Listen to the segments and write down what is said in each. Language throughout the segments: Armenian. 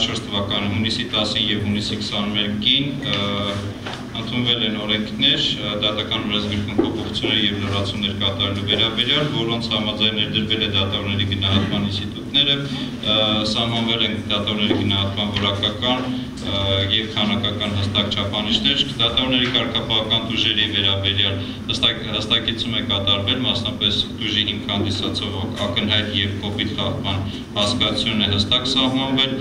2014 թվականի հունիսի 10-ին եւ հունիսի 21-ին ընդունվել են օրենքներ դատական օրենսգրքում փոփոխություններ եւ լրացումներ կատարելու վերաբերյալ, որոնց համաձայն ներդրվել է դատավորների գնահատման ինստիտուտները, սահմանվել են դատավորների գնահատման որակական եւ քանակական հստակ չափանիշներ, դատավորների կարգապահական տուժերի վերաբերյալ հստակեցում է կատարվել, մասնապես տուժի հիմք հանդիսացող ակնհայտ եւ կոպիտ խախտման հասկացությունն է հստակ սահմանվել,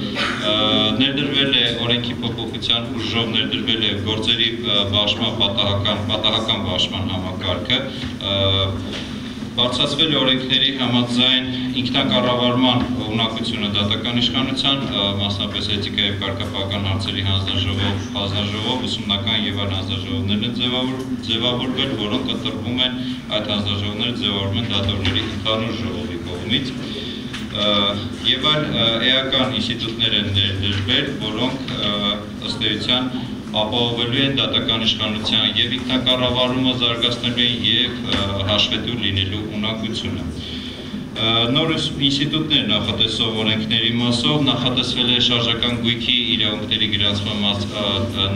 ներդրվել է օրենքի փոփոխության ուժով ներդրվել է գործերի պատահական բաշխման համակարգը, բարձրացվել է օրենքների համաձայն ինքնակառավարման ունակությունը դատական իշխանության, մասնապես էթիկա եւ կարգապահական հարցերի հանձնաժողով, ուսումնական եւ այլ հանձնաժողովներ են ձևավորվել, որոնք կտրվում են այդ հանձնաժողովները ձևավորվում են դատավորների ընդհանուր ժողովի կողմից եւ այլ էական ինստիտուտներ են ներդրվել, որոնք ըստ էության ապահովելու են դատական իշխանության եւ ինքնակառավարումը զարգացնելու եւ հաշվետու լինելու ունակությունը։ Նոր ինստիտուտներ նախատեսող օրենքների մասով նախատեսվել է շարժական գույքի իրավունքների գրանցման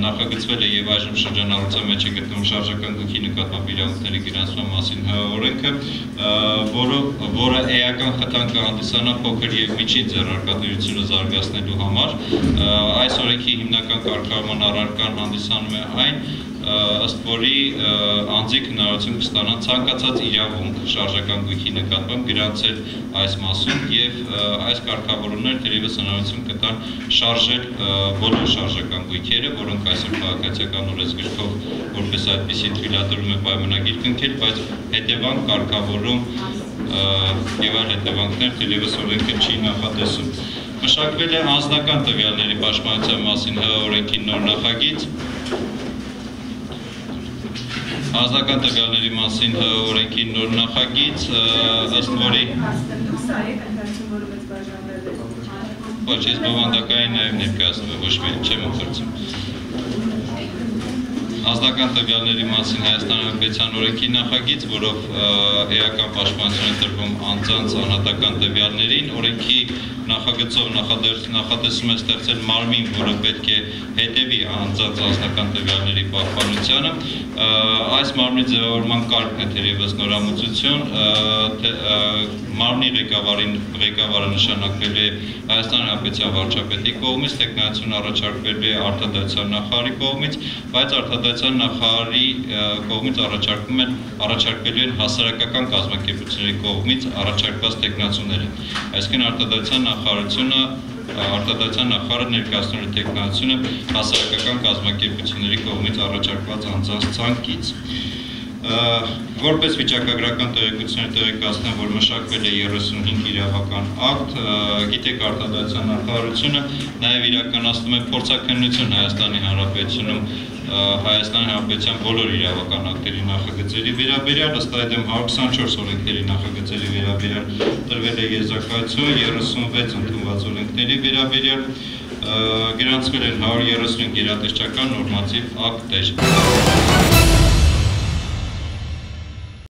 նախագծվել է եւ այժմ շրջանառության մեջ է գտնվում շարժական գույքի նկատմամբ իրավունքների գրանցման մասին օրենքը, որը էական խթան կհանդիսանա փոքր եւ միջին ձեռնարկատիրությունը զարգացնելու համար։ Այս օրենքի հիմնական կարգավորման առարկան հանդիսանում է այն, ըստ որի անձիկ հնարավորություն կստանան ցանկացած իրավունք շարժական գույքի նկատմամբ գրանցել այս մասում եւ այս կարգավորումները թերևս հնարավորություն կտան շարժել բոլոր շարժական գույքերը, որոնք այսօր քաղաքացիական օրենսգրքով որպես այդպիսի թույլատրում է պայմանագիր կնքել, բայց հետևանք կարգավորում եւ այլ հետևանքներ թերևս օրենքը չի նախատեսում։ Մշակվել է անձնական տվյալների պաշտպանության մասին օրենքի նոր նախագիծ։ Անձնական տվյալների մասին օրենքի նոր նախագիծ, ըստ որի ոչ, ես բովանդակային նաև ներկայացնում եմ, ոչ մի չեմ օգտվում։ Անձնական տվյալների մասին Հայաստանի Հանրապետության օրենքի նախագիծ, որով էական պաշտպանություն է տրվում անձանց անհատական տվյալներին, օրենքի նախագծով նախատեսում է ստեղծել մարմին, որը պետք է հետևի անձանց անձնական տվյալների պահպանությանը։ Այս մարմնի ձևավորման կարգն է թերևս նորամուծություն, մարմնի ղեկավարը նշանակվելու է Հայաստանի Հանրապետության վարչապետի կողմից, տեխնայություն առաջարկվելու է արտադրության նախարարի կողմից, բայց արտադրության նախարարի կողմից առաջարկվելու են հասարակական կազմակերպությունների կողմից առաջարկված տեխնացուները։ Այսինքն արտադրության նախարարը ներկայացնում է տեխնացությունը հասարակական կազմակերպությունների կողմից առաջարկված անձանց ցանկից։ Որպես վիճակագրական տեղեկություններ տեղեկացնեմ, որ մշակվել է 35 իրավական ակտ, գիտեք արտադրության նախարարությունը նաև իրականացնում է փորձաքննություն Հայաստանի Հանրապետությունում Հայաստանի Հանրապետության բոլոր իրավական ակտերի նախագծերի վերաբերյալ, ըստ այդմ 124 օրենքների նախագծերի վերաբերյալ տրվել է եզրակացություն, 36 ընդունված օրենքների վերաբերյալ գրանցվել են 135 գերատեսչական նորմատիվ ակտեր։